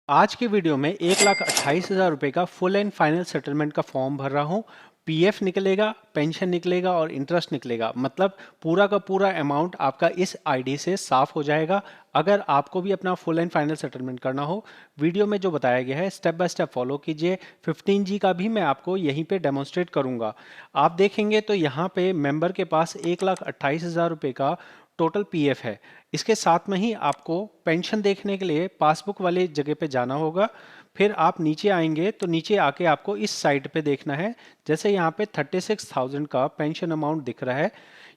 आज के वीडियो में 1,28,000 रुपए का फुल एंड फाइनल सेटलमेंट का फॉर्म भर रहा हूँ। पीएफ निकलेगा, पेंशन निकलेगा और इंटरेस्ट निकलेगा। मतलब पूरा का पूरा अमाउंट आपका इस आईडी से साफ हो जाएगा। अगर आपको भी अपना फुल एंड फाइनल सेटलमेंट करना हो, वीडियो में जो बताया गया है स्टेप बाय स्टेप फॉलो कीजिए। 15G का भी मैं आपको यहीं पे डेमोन्स्ट्रेट करूंगा। आप देखेंगे तो यहाँ पे मेंबर के पास 1,28,000 रुपए का टोटल पीएफ है। इसके साथ में ही आपको पेंशन देखने के लिए पासबुक वाले जगह पे जाना होगा। फिर आप नीचे आएंगे तो नीचे आके आपको इस साइड पे देखना है। जैसे यहाँ पे 36,000 का पेंशन अमाउंट दिख रहा है।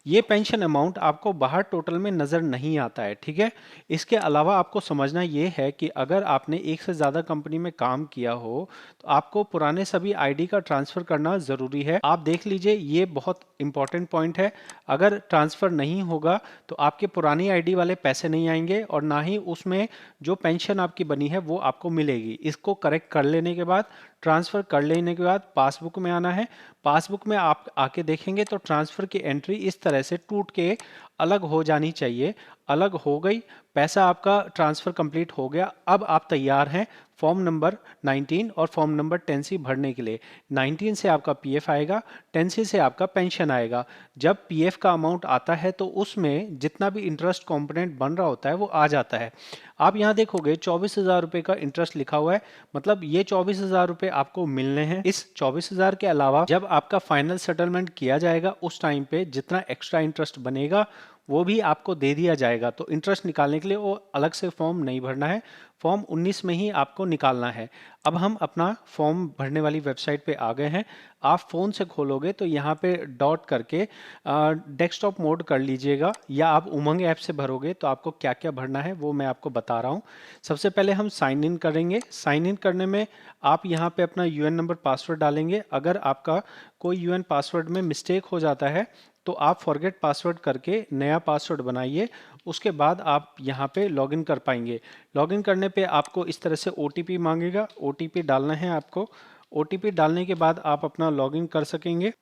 ये पेंशन अमाउंट आपको बाहर टोटल में नज़र नहीं आता है, ठीक है। इसके अलावा आपको समझना ये है कि अगर आपने एक से ज़्यादा कंपनी में काम किया हो तो आपको पुराने सभी आईडी का ट्रांसफ़र करना ज़रूरी है। आप देख लीजिए, ये बहुत इंपॉर्टेंट पॉइंट है। अगर ट्रांसफ़र नहीं होगा तो आपके पुरानी आईडी वाले पैसे नहीं आएंगे और ना ही उसमें जो पेंशन आपकी बनी है वो आपको मिलेगी। इसको करेक्ट कर लेने के बाद, ट्रांसफ़र कर लेने के बाद पासबुक में आना है। पासबुक में आप आके देखेंगे तो ट्रांसफ़र की एंट्री इस तरह से टूट के अलग हो जानी चाहिए। अलग हो गई, पैसा आपका ट्रांसफ़र कंप्लीट हो गया। अब आप तैयार हैं फॉर्म नंबर 19 और फॉर्म नंबर 10C भरने के लिए। 19 से आपका पीएफ आएगा, 10C से आपका पेंशन आएगा। जब पीएफ का अमाउंट आता है तो उसमें जितना भी इंटरेस्ट कंपोनेंट बन रहा होता है वो आ जाता है। आप यहाँ देखोगे 24,000 रुपये का इंटरेस्ट लिखा हुआ है। मतलब ये 24,000 रुपये आपको मिलने हैं। इस 24,000 के अलावा जब आपका फाइनल सेटलमेंट किया जाएगा उस टाइम पे जितना एक्स्ट्रा इंटरेस्ट बनेगा वो भी आपको दे दिया जाएगा। तो इंटरेस्ट निकालने के लिए वो अलग से फॉर्म नहीं भरना है, फॉर्म 19 में ही आपको निकालना है। अब हम अपना फॉर्म भरने वाली वेबसाइट पे आ गए हैं। आप फ़ोन से खोलोगे तो यहाँ पे डॉट करके डेस्कटॉप मोड कर लीजिएगा, या आप उमंग ऐप से भरोगे तो आपको क्या क्या भरना है वो मैं आपको बता रहा हूँ। सबसे पहले हम साइन इन करेंगे। साइन इन करने में आप यहाँ पे अपना यूएन नंबर पासवर्ड डालेंगे। अगर आपका कोई यूएन पासवर्ड में मिस्टेक हो जाता है तो आप फॉरगेट पासवर्ड करके नया पासवर्ड बनाइए। उसके बाद आप यहाँ पे लॉगिन कर पाएंगे। लॉगिन करने पे आपको इस तरह से ओटीपी मांगेगा, ओटीपी डालना है आपको। ओटीपी डालने के बाद आप अपना लॉगिन कर सकेंगे।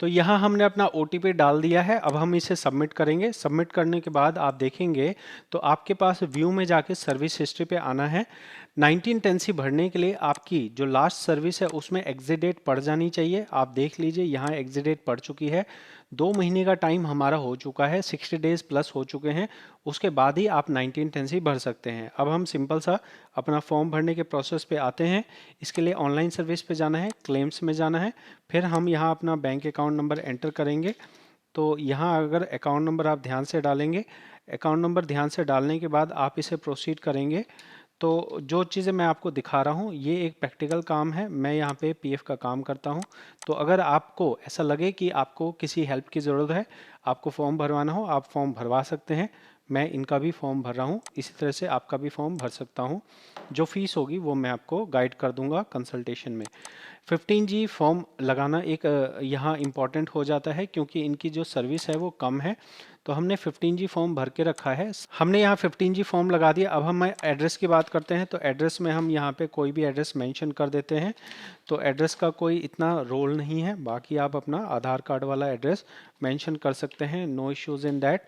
तो यहाँ हमने अपना ओटीपी डाल दिया है। अब हम इसे सबमिट करेंगे। सबमिट करने के बाद आप देखेंगे तो आपके पास व्यू में जाके सर्विस हिस्ट्री पे आना है। 1910C भरने के लिए आपकी जो लास्ट सर्विस है उसमें एग्जिट डेट पड़ जानी चाहिए। आप देख लीजिए यहाँ एग्जिट डेट पड़ चुकी है। 2 महीने का टाइम हमारा हो चुका है, 60 डेज प्लस हो चुके हैं। उसके बाद ही आप 1910C भर सकते हैं। अब हम सिंपल सा अपना फॉर्म भरने के प्रोसेस पे आते हैं। इसके लिए ऑनलाइन सर्विस पे जाना है, क्लेम्स में जाना है। फिर हम यहाँ अपना बैंक अकाउंट नंबर एंटर करेंगे। तो यहाँ अगर अकाउंट नंबर आप ध्यान से डालेंगे, अकाउंट नंबर ध्यान से डालने के बाद आप इसे प्रोसीड करेंगे। तो जो चीज़ें मैं आपको दिखा रहा हूँ ये एक प्रैक्टिकल काम है। मैं यहाँ पे पीएफ का काम करता हूँ। तो अगर आपको ऐसा लगे कि आपको किसी हेल्प की ज़रूरत है, आपको फॉर्म भरवाना हो, आप फॉर्म भरवा सकते हैं। मैं इनका भी फॉर्म भर रहा हूँ, इसी तरह से आपका भी फॉर्म भर सकता हूँ। जो फीस होगी वो मैं आपको गाइड कर दूंगा कंसल्टेशन में। 15G फॉर्म लगाना एक यहाँ इम्पॉर्टेंट हो जाता है क्योंकि इनकी जो सर्विस है वो कम है। तो हमने 15G फॉर्म भर के रखा है। हमने यहाँ 15G फॉर्म लगा दिया। अब हम एड्रेस की बात करते हैं। तो एड्रेस में हम यहाँ पे कोई भी एड्रेस मेंशन कर देते हैं। तो एड्रेस का कोई इतना रोल नहीं है, बाकी आप अपना आधार कार्ड वाला एड्रेस मेंशन कर सकते हैं। No issues in that.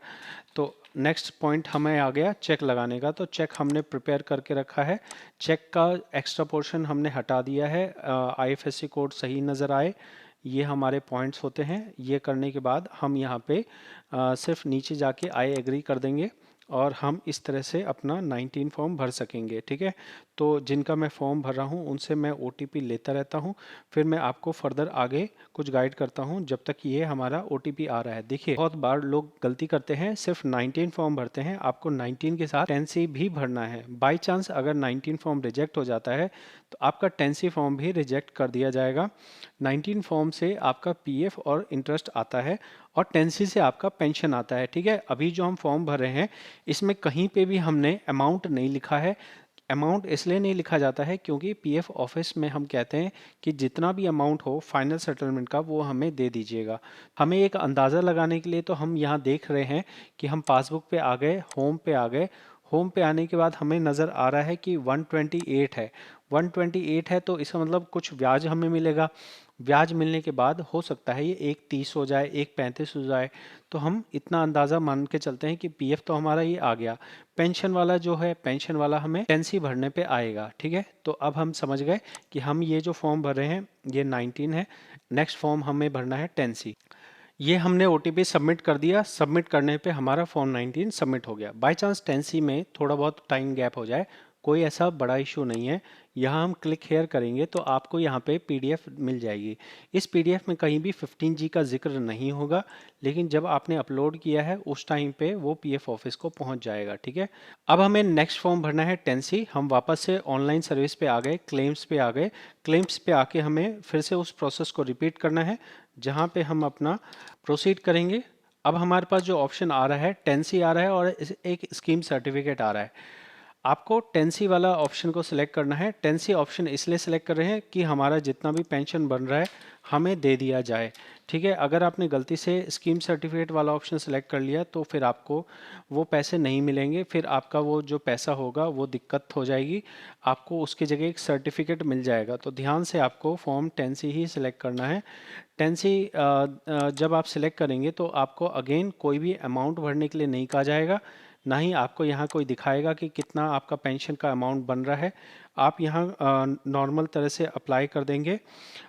तो नेक्स्ट पॉइंट हमें आ गया चेक लगाने का। तो चेक हमने प्रिपेयर करके रखा है। चेक का एक्स्ट्रा पोर्शन हमने हटा दिया है। आईएफएससी कोड सही नज़र आए, ये हमारे पॉइंट्स होते हैं। ये करने के बाद हम यहाँ पे सिर्फ नीचे जाके आई एग्री कर देंगे और हम इस तरह से अपना 19 फॉर्म भर सकेंगे, ठीक है। तो जिनका मैं फॉर्म भर रहा हूँ उनसे मैं ओटीपी लेता रहता हूँ। फिर मैं आपको फर्दर आगे कुछ गाइड करता हूँ जब तक ये हमारा ओटीपी आ रहा है। देखिए, बहुत बार लोग गलती करते हैं, सिर्फ 19 फॉर्म भरते हैं। आपको 19 के साथ 10C भी भरना है। बाई चांस अगर 19 फॉर्म रिजेक्ट हो जाता है तो आपका 10C फॉर्म भी रिजेक्ट कर दिया जाएगा। 19 फॉर्म से आपका पीएफ और इंटरेस्ट आता है और 10C से आपका पेंशन आता है, ठीक है। अभी जो हम फॉर्म भर रहे हैं इसमें कहीं पे भी हमने अमाउंट नहीं लिखा है। अमाउंट इसलिए नहीं लिखा जाता है क्योंकि पीएफ ऑफिस में हम कहते हैं कि जितना भी अमाउंट हो फाइनल सेटलमेंट का वो हमें दे दीजिएगा। हमें एक अंदाज़ा लगाने के लिए तो हम यहाँ देख रहे हैं कि हम पासबुक पे आ गए, होम पे आ गए। होम पे आने के बाद हमें नज़र आ रहा है कि 128 है। 128 है तो इसका मतलब कुछ ब्याज हमें मिलेगा। ब्याज मिलने के बाद हो सकता है ये 1.30 हो जाए, 1.35 हो जाए। तो हम इतना अंदाज़ा मान के चलते हैं कि पीएफ तो हमारा ये आ गया। पेंशन वाला जो है, पेंशन वाला हमें टेंसी भरने पे आएगा। ठीक है, तो अब हम समझ गए कि हम ये जो फॉर्म भर रहे हैं ये 19 है। नेक्स्ट फॉर्म हमें भरना है टेंसी। ये हमने ओटीपी सबमिट कर दिया। सबमिट करने पे हमारा फॉर्म 19 सबमिट हो गया। बाय चांस टेंसी में थोड़ा बहुत टाइम गैप हो जाए, कोई ऐसा बड़ा इशू नहीं है। यहाँ हम क्लिक हेयर करेंगे तो आपको यहाँ पे पीडीएफ मिल जाएगी। इस पीडीएफ में कहीं भी 15G का जिक्र नहीं होगा, लेकिन जब आपने अपलोड किया है उस टाइम पे वो पीएफ ऑफिस को पहुँच जाएगा। ठीक है, अब हमें नेक्स्ट फॉर्म भरना है टेंसी। हम वापस से ऑनलाइन सर्विस पे आ गए, क्लेम्स पे आ गए। क्लेम्स पे आके हमें फिर से उस प्रोसेस को रिपीट करना है, जहाँ पे हम अपना प्रोसीड करेंगे। अब हमारे पास जो ऑप्शन आ रहा है टेंसी आ रहा है और एक स्कीम सर्टिफिकेट आ रहा है। आपको टेंसी वाला ऑप्शन को सिलेक्ट करना है। टेंसी ऑप्शन इसलिए सिलेक्ट कर रहे हैं कि हमारा जितना भी पेंशन बन रहा है हमें दे दिया जाए। ठीक है, अगर आपने गलती से स्कीम सर्टिफिकेट वाला ऑप्शन सिलेक्ट कर लिया तो फिर आपको वो पैसे नहीं मिलेंगे। फिर आपका वो जो पैसा होगा वो दिक्कत हो जाएगी, आपको उसकी जगह एक सर्टिफिकेट मिल जाएगा। तो ध्यान से आपको फॉर्म टेंसी ही सिलेक्ट करना है। टेंसी जब आप सिलेक्ट करेंगे तो आपको अगेन कोई भी अमाउंट भरने के लिए नहीं कहा जाएगा, ना ही आपको यहाँ कोई दिखाएगा कि कितना आपका पेंशन का अमाउंट बन रहा है। आप यहाँ नॉर्मल तरह से अप्लाई कर देंगे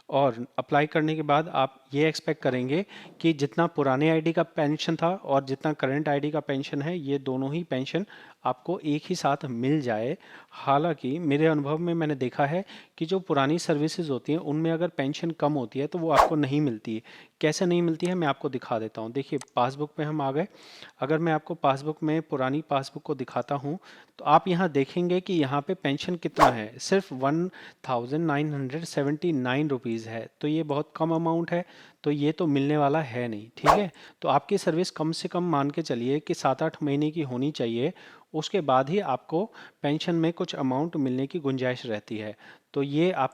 और अप्लाई करने के बाद आप ये एक्सपेक्ट करेंगे कि जितना पुराने आईडी का पेंशन था और जितना करंट आईडी का पेंशन है ये दोनों ही पेंशन आपको एक ही साथ मिल जाए। हालांकि मेरे अनुभव में मैंने देखा है कि जो पुरानी सर्विसेज होती हैं उनमें अगर पेंशन कम होती है तो वो आपको नहीं मिलती है। कैसे नहीं मिलती है मैं आपको दिखा देता हूँ। देखिए, पासबुक में हम आ गए। अगर मैं आपको पासबुक में पुरानी पासबुक को दिखाता हूँ तो आप यहाँ देखेंगे कि यहाँ पे पेंशन कितना है, सिर्फ 1979 रुपीज़ है। तो ये बहुत कम अमाउंट है, तो ये तो मिलने वाला है नहीं। ठीक है, तो आपकी सर्विस कम से कम मान के चलिए कि 7-8 महीने की होनी चाहिए, उसके बाद ही आपको पेंशन में कुछ अमाउंट मिलने की गुंजाइश रहती है। तो ये आप